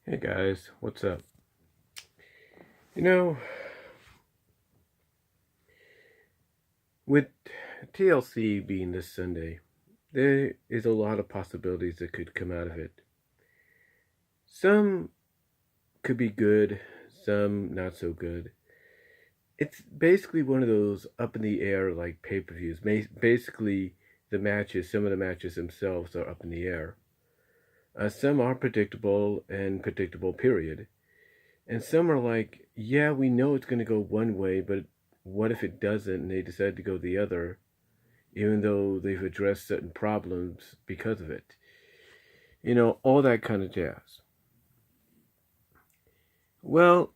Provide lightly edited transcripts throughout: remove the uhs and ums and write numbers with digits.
Hey guys, what's up? You know, with TLC being this Sunday, there is a lot of possibilities that could come out of it. Some could be good, some not so good. It's basically one of those up in the air like pay per views. Basically, some of the matches themselves are up in the air. Some are predictable and predictable, period. And some are like, yeah, we know it's going to go one way, but what if it doesn't and they decide to go the other, even though they've addressed certain problems because of it? All that kind of jazz. Well,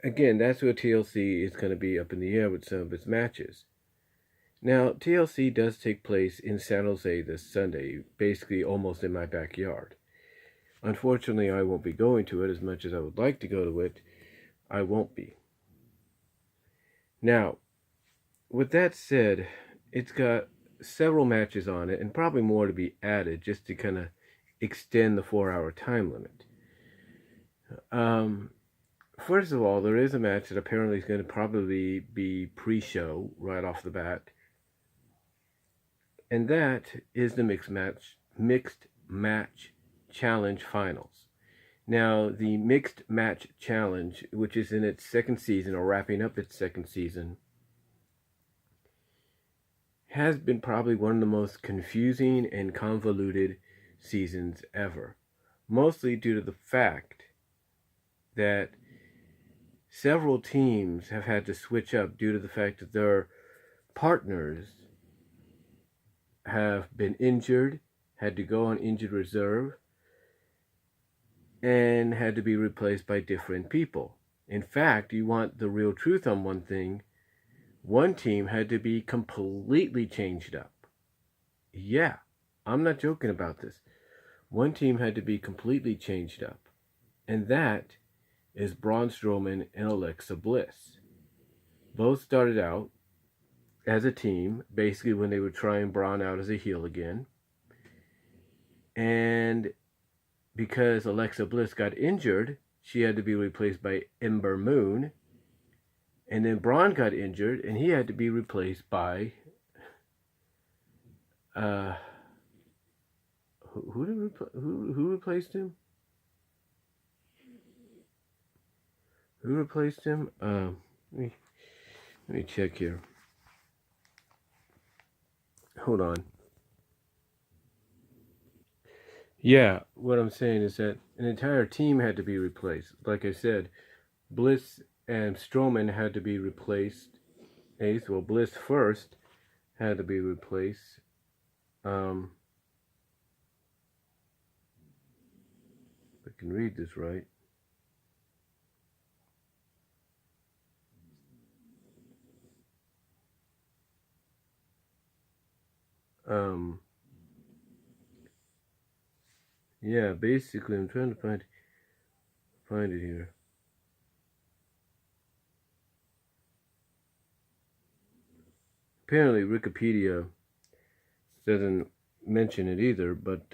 again, that's where TLC is going to be up in the air with some of its matches. Now, TLC does take place in San Jose this Sunday, basically almost in my backyard. Unfortunately, I won't be going to it as much as I would like to go to it. I won't be. Now, with that said, it's got several matches on it and probably more to be added just to kind of extend the 4 hour time limit. First of all, there is a match that apparently is going to probably be pre-show right off the bat, and that is the mixed match challenge finals. Now, the mixed match challenge, which is in its second season or wrapping up its second season, has been probably one of the most confusing and convoluted seasons ever, mostly due to the fact that several teams have had to switch up due to the fact that their partners have been injured, had to go on injured reserve, and had to be replaced by different people. In fact, you want the real truth on one thing, one team had to be completely changed up. Yeah, I'm not joking about this. One team had to be completely changed up, and that is Braun Strowman and Alexa Bliss. Both started out as a team, basically when they were trying Braun out as a heel again. And because Alexa Bliss got injured, she had to be replaced by Ember Moon. And then Braun got injured, and he had to be replaced by who replaced him? Who replaced him? Let me check here. Hold on. Yeah, what I'm saying is that an entire team had to be replaced. Like I said, Bliss and Strowman had to be replaced. Well, Bliss first had to be replaced. If I can read this right. Yeah, basically, I'm trying to find it here. Apparently, Wikipedia doesn't mention it either, but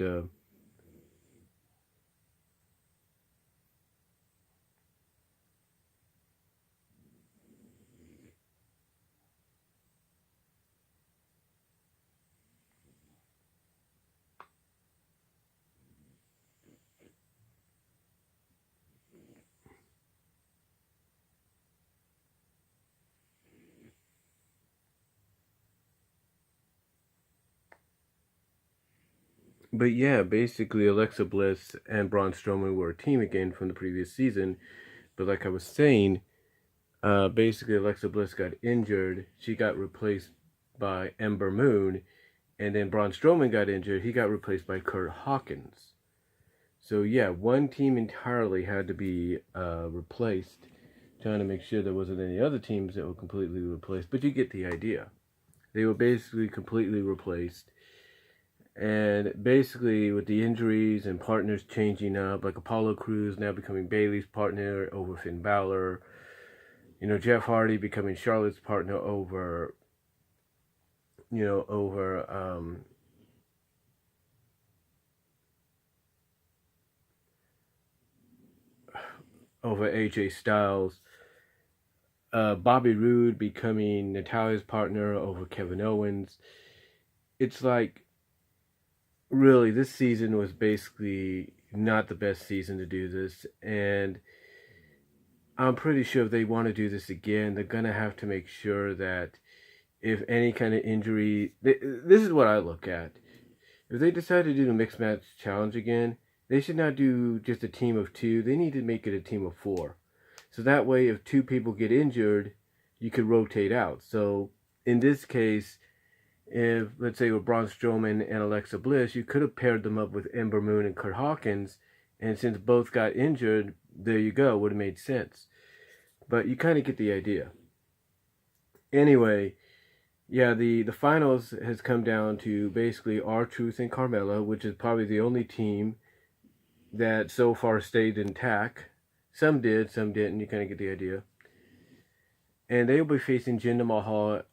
yeah, basically Alexa Bliss and Braun Strowman were a team again from the previous season. But like I was saying, basically Alexa Bliss got injured. She got replaced by Ember Moon, and then Braun Strowman got injured. He got replaced by Kurt Hawkins. So yeah, one team entirely had to be replaced, trying to make sure there wasn't any other teams that were completely replaced. But you get the idea. They were basically completely replaced. And basically, with the injuries and partners changing up, like Apollo Crews now becoming Bayley's partner over Finn Balor, Jeff Hardy becoming Charlotte's partner over, over over AJ Styles, Bobby Roode becoming Natalia's partner over Kevin Owens. It's like, really, this season was basically not the best season to do this, and I'm pretty sure if they want to do this again, they're going to have to make sure that if any kind of injury, this is what I look at. If they decide to do the mixed match challenge again, they should not do just a team of 2. They need to make it a team of 4. So that way, if 2 people get injured, you could rotate out. So in this case, if, let's say, with Braun Strowman and Alexa Bliss, you could have paired them up with Ember Moon and Kurt Hawkins. And since both got injured, there you go. Would have made sense. But you kind of get the idea. Anyway, yeah, the finals has come down to basically R-Truth and Carmella, which is probably the only team that so far stayed intact. Some did, some didn't. You kind of get the idea. And they will be facing Jinder Mahal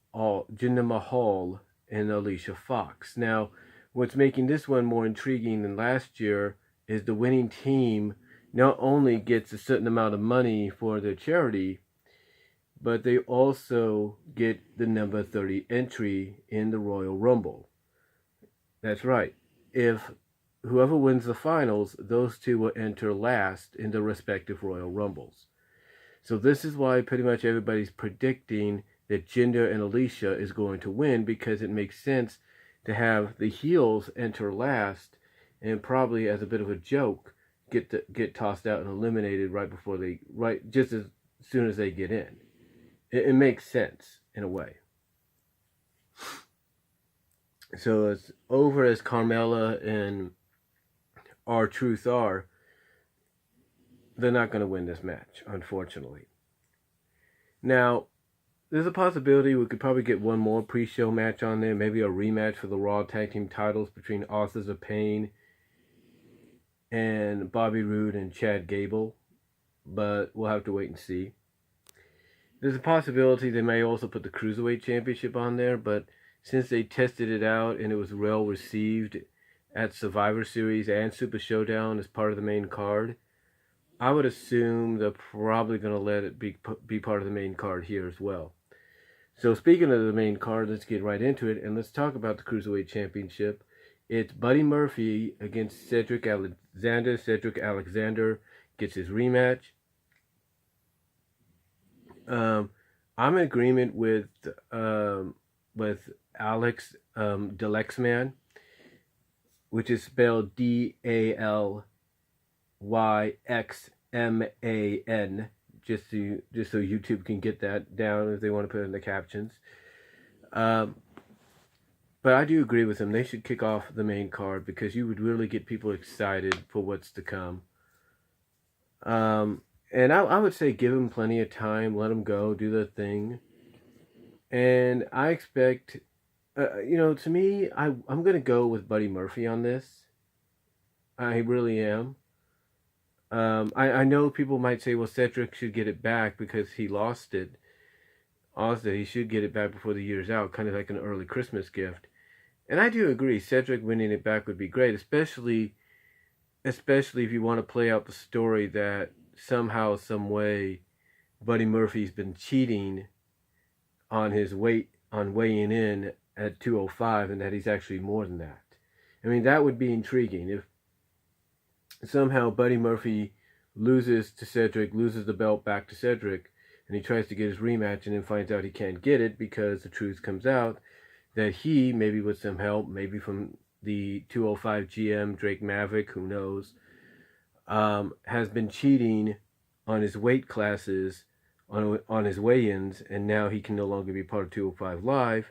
and Alicia Fox. Now, what's making this one more intriguing than last year is the winning team not only gets a certain amount of money for their charity, but they also get the number 30 entry in the Royal Rumble. That's right. If whoever wins the finals, those 2 will enter last in their respective Royal Rumbles. So this is why pretty much everybody's predicting that Jinder and Alicia is going to win, because it makes sense to have the heels enter last and probably as a bit of a joke get tossed out and eliminated just as soon as they get in. It makes sense in a way. So as over as Carmella and R-Truth are, they're not going to win this match, unfortunately. Now, there's a possibility we could probably get one more pre-show match on there, maybe a rematch for the Raw Tag Team titles between Authors of Pain and Bobby Roode and Chad Gable, but we'll have to wait and see. There's a possibility they may also put the Cruiserweight Championship on there, but since they tested it out and it was well received at Survivor Series and Super Showdown as part of the main card, I would assume they're probably going to let it be part of the main card here as well. So speaking of the main card, let's get right into it, and let's talk about the Cruiserweight Championship. It's Buddy Murphy against Cedric Alexander. Cedric Alexander gets his rematch. I'm in agreement with Alex Delexman, which is spelled DALYXMAN, just so YouTube can get that down if they want to put it in the captions. But I do agree with him. They should kick off the main card because you would really get people excited for what's to come. And I would say give them plenty of time, let them go, do their thing. And I expect, to me, I'm going to go with Buddy Murphy on this. I really am. I know people might say, well, Cedric should get it back because he lost it. Also, he should get it back before the year's out, kind of like an early Christmas gift. And I do agree, Cedric winning it back would be great, especially if you want to play out the story that somehow, some way, Buddy Murphy's been cheating on his weighing in at 205, and that he's actually more than that. I mean, that would be intriguing if somehow Buddy Murphy loses to Cedric, loses the belt back to Cedric, and he tries to get his rematch and then finds out he can't get it because the truth comes out that he, maybe with some help, maybe from the 205 GM, Drake Maverick, who knows, has been cheating on his weight classes, on his weigh-ins, and now he can no longer be part of 205 Live,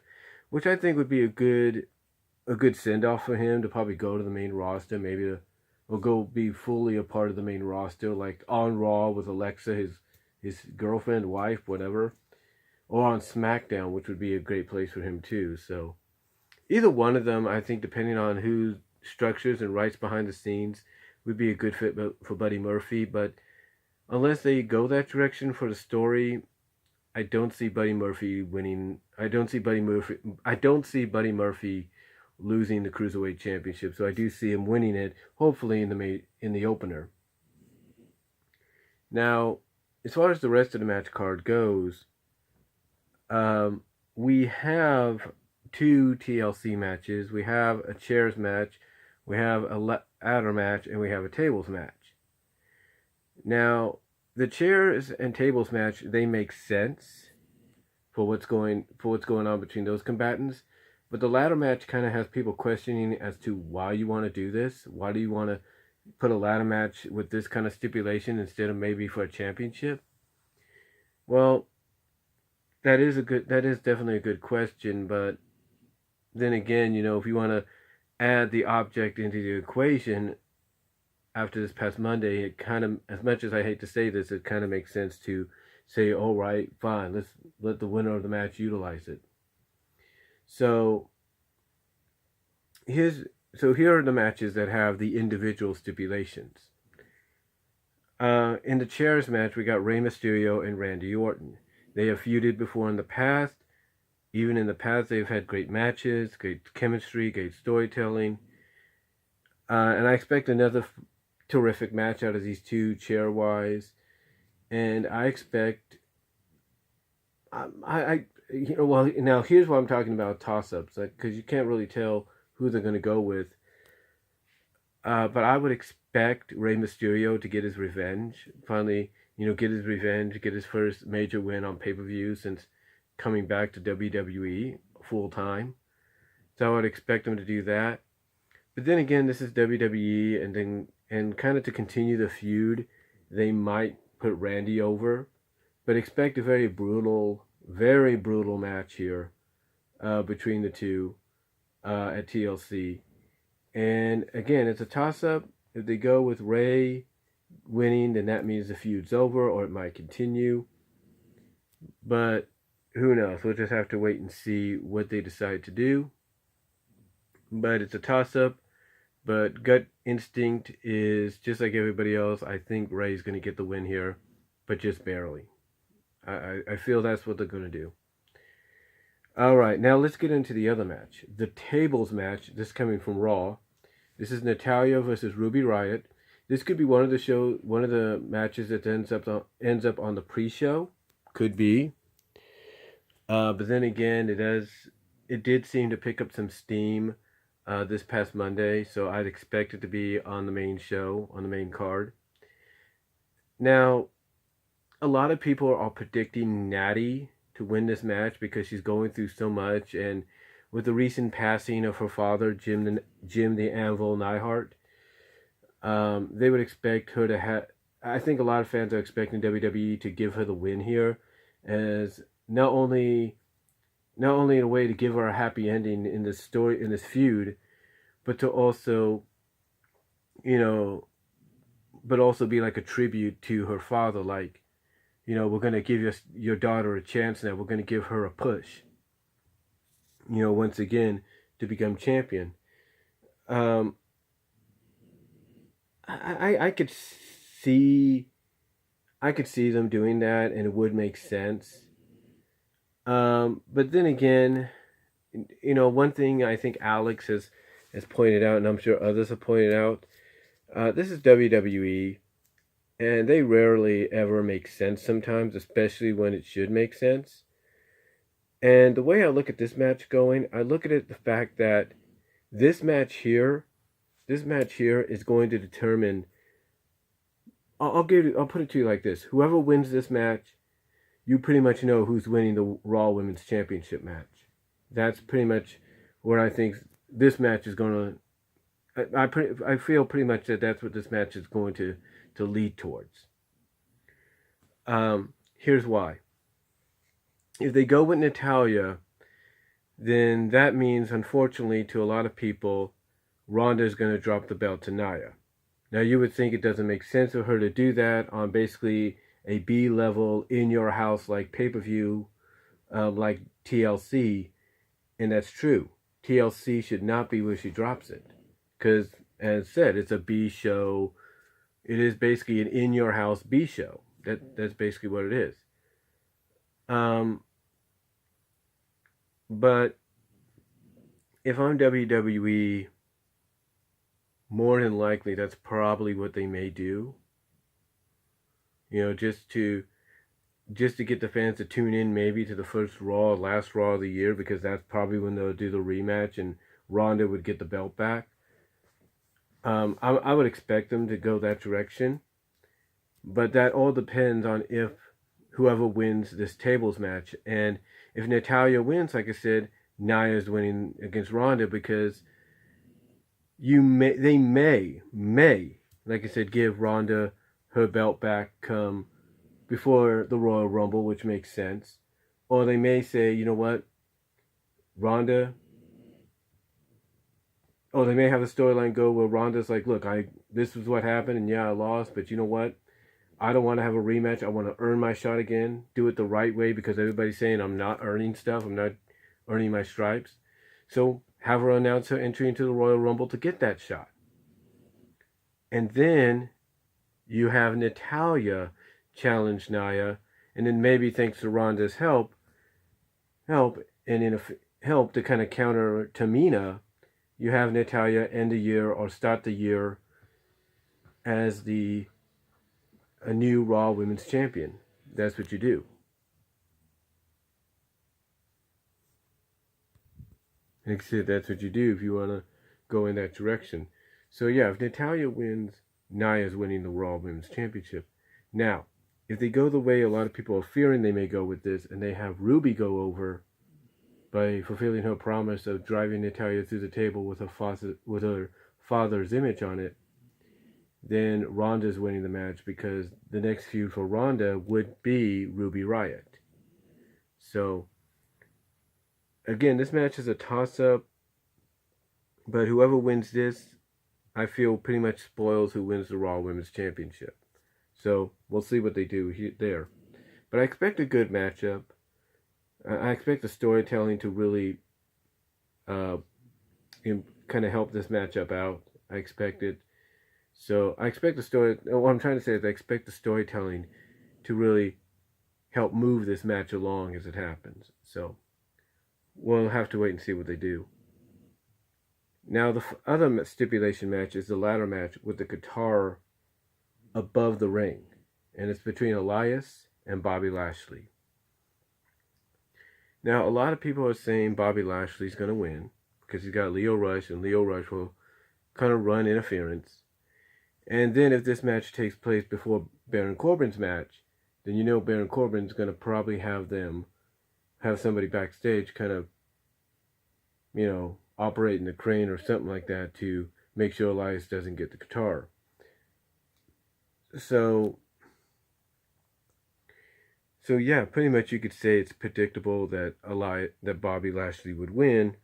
which I think would be a good send-off for him to probably go to the main roster, or go be fully a part of the main roster, like on Raw with Alexa, his girlfriend, wife, whatever, or on SmackDown, which would be a great place for him too. So either one of them, I think, depending on who structures and writes behind the scenes, would be a good fit for Buddy Murphy. But unless they go that direction for the story, I don't see Buddy Murphy winning. I don't see Buddy Murphy losing the Cruiserweight Championship. So I do see him winning it, hopefully in the opener. Now, as far as the rest of the match card goes, we have two TLC matches. We have a chairs match, we have a ladder match, and we have a tables match. Now, the chairs and tables match, they make sense for what's going on between those combatants. But the ladder match kind of has people questioning as to why you want to do this. Why do you want to put a ladder match with this kind of stipulation instead of maybe for a championship? Well, that is definitely a good question, but then again, if you want to add the object into the equation after this past Monday, it kind of, as much as I hate to say this, it kind of makes sense to say, all right, fine, let's let the winner of the match utilize it. So here are the matches that have the individual stipulations. In the chairs match, we got Rey Mysterio and Randy Orton. They have feuded before in the past. Even in the past, they've had great matches, great chemistry, great storytelling. And I expect another terrific match out of these two chair-wise. And I expect... well, now here's what I'm talking about, toss-ups. Because you can't really tell who they're going to go with. But I would expect Rey Mysterio to get his revenge. Finally, get his revenge, get his first major win on pay-per-view since coming back to WWE full-time. So I would expect him to do that. But then again, this is WWE, and kind of to continue the feud, they might put Randy over. But expect a very brutal match here between the two at TLC. And again, it's a toss-up. If they go with Rey winning, then that means the feud's over, or it might continue. But who knows? We'll just have to wait and see what they decide to do. But it's a toss-up. But gut instinct is just like everybody else. I think Rey's going to get the win here, but just barely. I feel that's what they're going to do. All right, now let's get into the other match. The tables match, this coming from Raw. This is Natalya versus Ruby Riott. This could be one of the matches that ends up on the pre-show. Could be. But then again, it did seem to pick up some steam this past Monday, so I'd expect it to be on the main show, on the main card. Now, a lot of people are predicting Natty to win this match because she's going through so much, and with the recent passing of her father, Jim the Anvil Neidhart, they would expect her to have... I think a lot of fans are expecting WWE to give her the win here, as not only a way to give her a happy ending in this story, in this feud, but to also, but also be like a tribute to her father, like, we're going to give your daughter a chance now. We're going to give her a push, once again, to become champion. I could see them doing that, and it would make sense. But then again, one thing I think Alex has pointed out, and I'm sure others have pointed out, this is WWE. And they rarely ever make sense sometimes, especially when it should make sense. And the way I look at this match going, I look at it the fact that this match here is going to determine... I'll put it to you like this. Whoever wins this match, you pretty much know who's winning the Raw Women's Championship match. That's pretty much what I think this match is going to... I feel pretty much that that's what this match is going to lead towards. Here's why. If they go with Natalya, then that means, unfortunately, to a lot of people, Ronda is going to drop the belt to Nia. Now, you would think it doesn't make sense for her to do that on basically a B-level, in-your-house, like pay-per-view, like TLC, and that's true. TLC should not be where she drops it. Because, as said, it's a B show. It is basically an in-your-house B show. That's basically what it is. But if I'm WWE, more than likely that's probably what they may do. just to get the fans to tune in maybe to the first Raw, last Raw of the year, because that's probably when they'll do the rematch and Ronda would get the belt back. I would expect them to go that direction, but that all depends on if whoever wins this tables match. And if Natalya wins, like I said, Nia's winning against Ronda, because they may, like I said, give Ronda her belt back come before the Royal Rumble, which makes sense. Or they may say, you know what, Ronda. Or they may have a storyline go where Ronda's like, look, this was what happened, and yeah, I lost, but you know what? I don't want to have a rematch. I want to earn my shot again. Do it the right way, because everybody's saying I'm not earning stuff. I'm not earning my stripes. So have her announce her entry into the Royal Rumble to get that shot. And then you have Natalya challenge Nia, and then maybe thanks to Ronda's help to kind of counter Tamina, you have Natalya end the year or start the year as a new Raw Women's Champion. That's what you do. Like I said, that's what you do if you want to go in that direction. So yeah, if Natalya wins, Nia's winning the Raw Women's Championship. Now, if they go the way a lot of people are fearing they may go with this, and they have Ruby go over by fulfilling her promise of driving Natalya through the table with her father's image on it, then Ronda's winning the match, because the next feud for Ronda would be Ruby Riott. So, again, this match is a toss-up, but whoever wins this, I feel pretty much spoils who wins the Raw Women's Championship. So, we'll see what they do there. But I expect a good matchup. I expect the storytelling to really kind of help this matchup out. I expect it. So I expect what I'm trying to say is I expect the storytelling to really help move this match along as it happens. So we'll have to wait and see what they do. Now the other stipulation match is the ladder match with the guitar above the ring. And it's between Elias and Bobby Lashley. Now, a lot of people are saying Bobby Lashley's going to win because he's got Lio Rush, and Lio Rush will kind of run interference. And then if this match takes place before Baron Corbin's match, then you know Baron Corbin's going to probably have somebody backstage kind of, operating the crane or something like that to make sure Elias doesn't get the guitar. So yeah, pretty much you could say it's predictable that Bobby Lashley would win,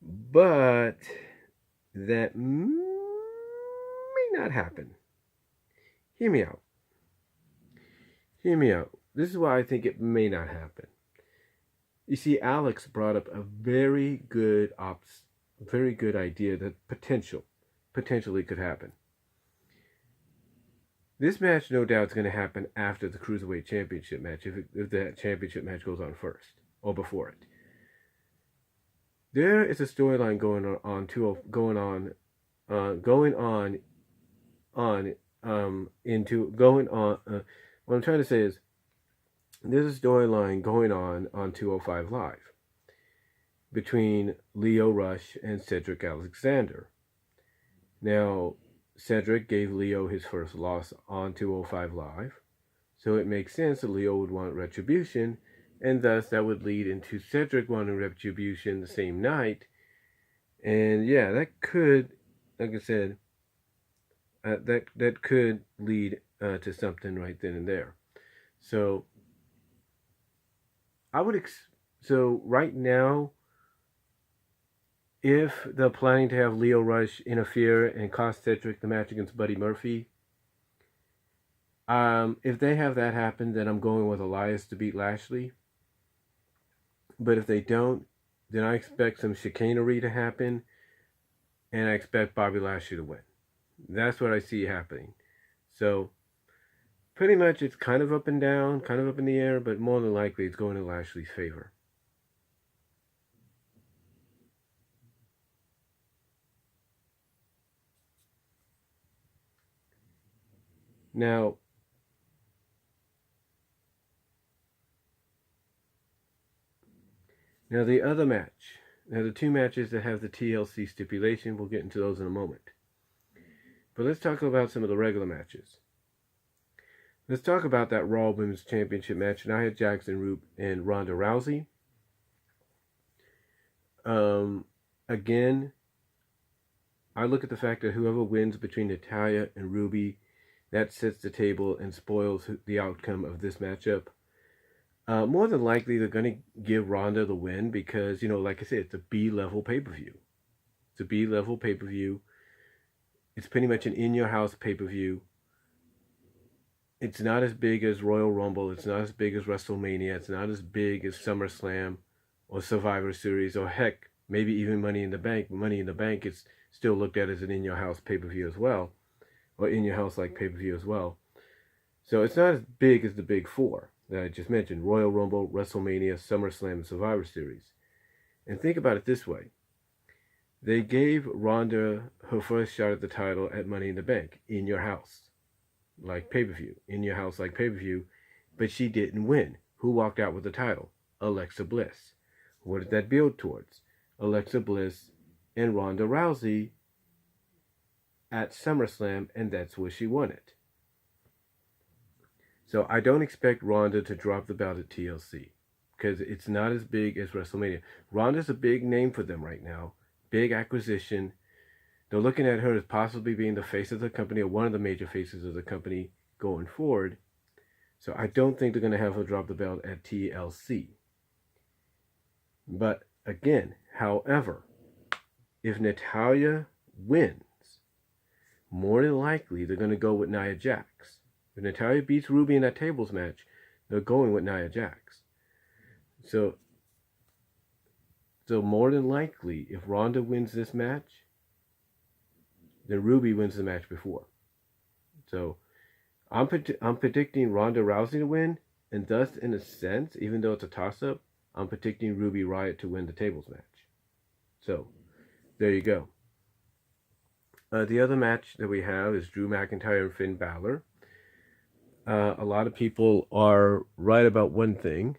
but that may not happen. Hear me out. This is why I think it may not happen. You see, Alex brought up a very good idea that potentially could happen. This match, no doubt, is going to happen after the Cruiserweight Championship match, if that championship match goes on first, or before it. There is a storyline what I'm trying to say is, there's a storyline going on 205 Live between Lio Rush and Cedric Alexander. Now, Cedric gave Lio his first loss on 205 Live, so it makes sense that Lio would want retribution, and thus that would lead into Cedric wanting retribution the same night. And yeah, that could, like I said, that could lead to something right then and there. So so right now, if they're planning to have Lio Rush interfere and cost Cedric the match against Buddy Murphy, if they have that happen, then I'm going with Elias to beat Lashley. But if they don't, then I expect some chicanery to happen, and I expect Bobby Lashley to win. That's what I see happening. So, pretty much it's kind of up and down, kind of up in the air, but more than likely it's going in Lashley's favor. Now, Now the other match. Now the two matches that have the TLC stipulation, we'll get into those in a moment. But let's talk about some of the regular matches. Let's talk about that Raw Women's Championship match. Nia Jax and Ronda Rousey. Again, I look at the fact that whoever wins between Natalya and Ruby, that sets the table and spoils the outcome of this matchup. More than likely, they're going to give Ronda the win because, like I said, it's a B-level pay-per-view. It's a B-level pay-per-view. It's pretty much an in-your-house pay-per-view. It's not as big as Royal Rumble. It's not as big as WrestleMania. It's not as big as SummerSlam or Survivor Series or heck, maybe even Money in the Bank. Money in the Bank is still looked at as an in-your-house pay-per-view as well, or in-your-house like pay-per-view as well. So it's not as big as the big four that I just mentioned: Royal Rumble, WrestleMania, SummerSlam, and Survivor Series. And think about it this way. They gave Ronda her first shot at the title at Money in the Bank, in your house, like pay-per-view, in your house like pay-per-view, but she didn't win. Who walked out with the title? Alexa Bliss. What did that build towards? Alexa Bliss and Ronda Rousey at SummerSlam, and that's where she won it. So I don't expect Ronda to drop the belt at TLC because it's not as big as WrestleMania. Ronda's a big name for them right now. Big acquisition. They're looking at her as possibly being the face of the company or one of the major faces of the company going forward. So I don't think they're going to have her drop the belt at TLC. But again, however, if Natalya wins, more than likely they're going to go with Nia Jax. If Natalya beats Ruby in that tables match, they're going with Nia Jax. So more than likely, if Ronda wins this match, then Ruby wins the match before. So I'm predicting Ronda Rousey to win, and thus, in a sense, even though it's a toss-up, I'm predicting Ruby Riott to win the tables match. So there you go. The other match that we have is Drew McIntyre and Finn Balor. A lot of people are right about one thing.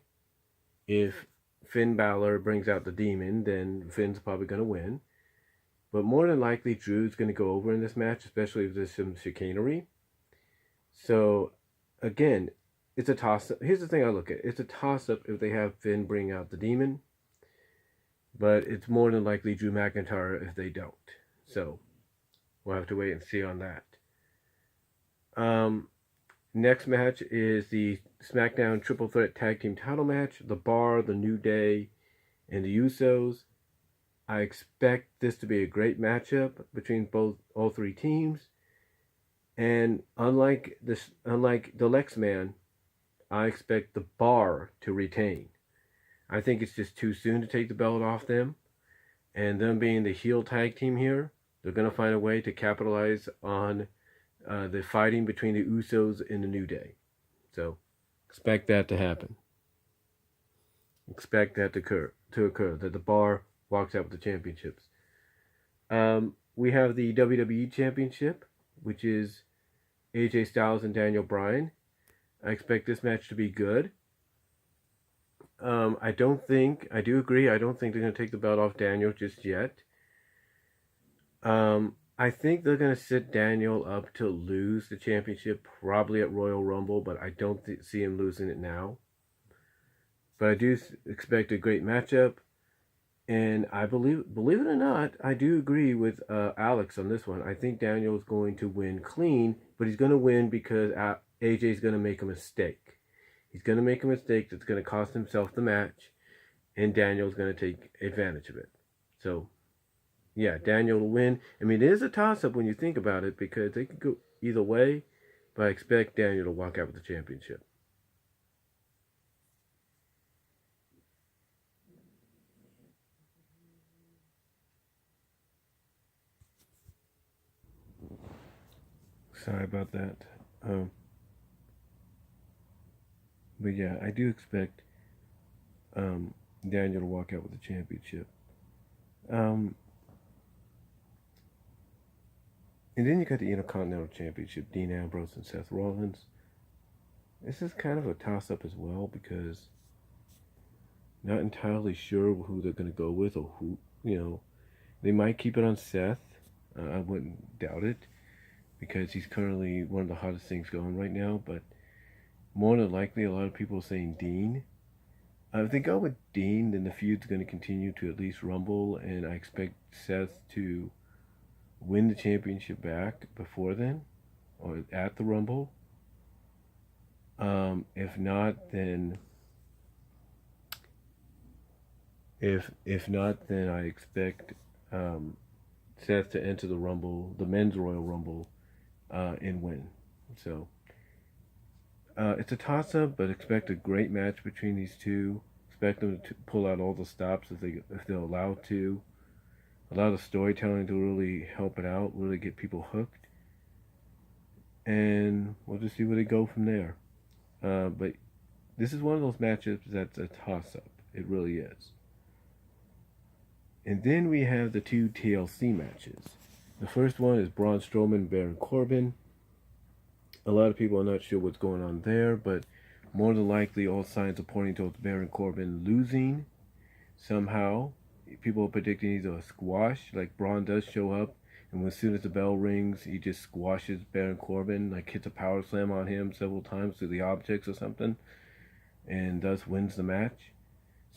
If Finn Balor brings out the demon, then Finn's probably going to win. But more than likely, Drew's going to go over in this match, especially if there's some chicanery. So, again, it's a toss-up. Here's the thing I look at. It's a toss-up if they have Finn bring out the demon. But it's more than likely Drew McIntyre if they don't. So, we'll have to wait and see on that. Next match is the SmackDown Triple Threat Tag Team Title match. The Bar, The New Day, and the Usos. I expect this to be a great matchup between all three teams. And unlike the Lex Man, I expect the Bar to retain. I think it's just too soon to take the belt off them. And them being the heel tag team here, they're going to find a way to capitalize on the fighting between the Usos and the New Day. So, expect that to happen. Expect that to occur, that the Bar walks out with the championships. We have the WWE Championship, which is AJ Styles and Daniel Bryan. I expect this match to be good. I do agree, I don't think they're going to take the belt off Daniel just yet. I think they're going to set Daniel up to lose the championship, probably at Royal Rumble, but I don't see him losing it now. But I do expect a great matchup, and I believe it or not, I do agree with Alex on this one. I think Daniel's going to win clean, but he's going to win because AJ's going to make a mistake. He's going to make a mistake that's going to cost himself the match, and Daniel's going to take advantage of it. So, yeah, Daniel will win. I mean, it is a toss-up when you think about it because they could go either way, but I expect Daniel to walk out with the championship. Sorry about that. But yeah, I do expect Daniel to walk out with the championship. And then you got the Intercontinental Championship, Dean Ambrose and Seth Rollins. This is kind of a toss-up as well because Not entirely sure who they're going to go with, or who, they might keep it on Seth. I wouldn't doubt it, because he's currently one of the hottest things going right now. But more than likely, a lot of people are saying Dean. If they go with Dean, then the feud's going to continue to at least Rumble, and I expect Seth to win the championship back before then, or at the Rumble. If not, then if not, then I expect Seth to enter the Rumble, the Men's Royal Rumble, and win. So it's a toss-up, but expect a great match between these two. Expect them to pull out all the stops if they're allowed to. A lot of storytelling to really help it out, really get people hooked. And we'll just see where they go from there. But this is one of those matchups that's a toss-up. It really is. And then we have the two TLC matches. The first one is Braun Strowman and Baron Corbin. A lot of people are not sure what's going on there, but more than likely all signs are pointing towards Baron Corbin losing somehow. People are predicting either a squash, like Braun does show up, and as soon as the bell rings, he just squashes Baron Corbin, like hits a power slam on him several times through the objects or something, and thus wins the match.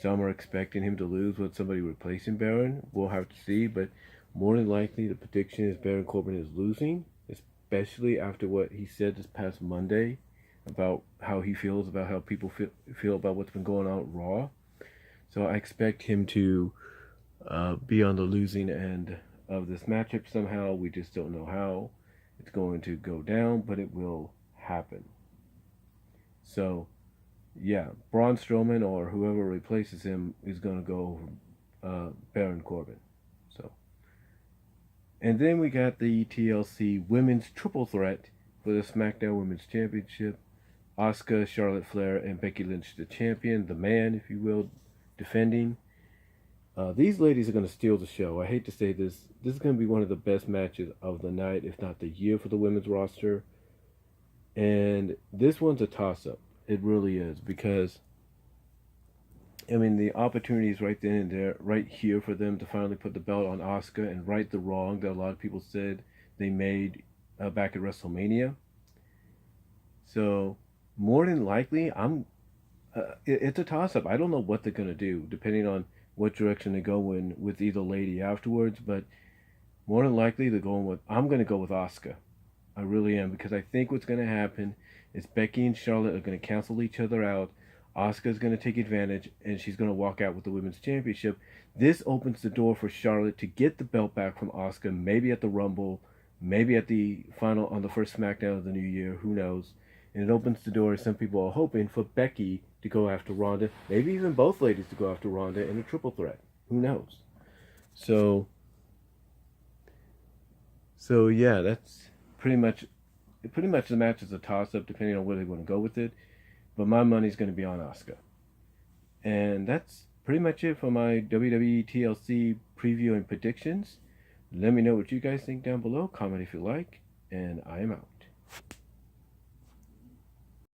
Some are expecting him to lose with somebody replacing Baron. We'll have to see, but more than likely the prediction is Baron Corbin is losing, especially after what he said this past Monday about how he feels about how people feel about what's been going on at Raw. So I expect him to be on the losing end of this matchup somehow. We just don't know how it's going to go down, but it will happen. So, yeah, Braun Strowman or whoever replaces him is going to go over Baron Corbin. So, and then we got the TLC Women's Triple Threat for the SmackDown Women's Championship. Asuka, Charlotte Flair, and Becky Lynch, the champion, the man, if you will, defending. These ladies are going to steal the show. I hate to say this. This is going to be one of the best matches of the night, if not the year, for the women's roster. And this one's a toss-up. It really is, because, I mean, the opportunity is right then and there, right here for them to finally put the belt on Asuka and right the wrong that a lot of people said they made back at WrestleMania. So, more than likely, it's a toss-up. I don't know what they're going to do, depending on what direction they go in with either lady afterwards, but more than likely I'm going to go with Asuka. I really am, because I think what's going to happen is Becky and Charlotte are going to cancel each other out. Asuka's going to take advantage, and she's going to walk out with the women's championship. This opens the door for Charlotte to get the belt back from Asuka, maybe at the Rumble, maybe at the final on the first SmackDown of the new year, who knows. And it opens the door, some people are hoping, for Becky to go after Ronda, maybe even both ladies to go after Ronda in a triple threat. Who knows? So yeah, that's pretty much the match is a toss-up, depending on where they want to go with it. But my money's going to be on Asuka. And that's pretty much it for my WWE TLC preview and predictions. Let me know what you guys think down below. Comment if you like. And I am out.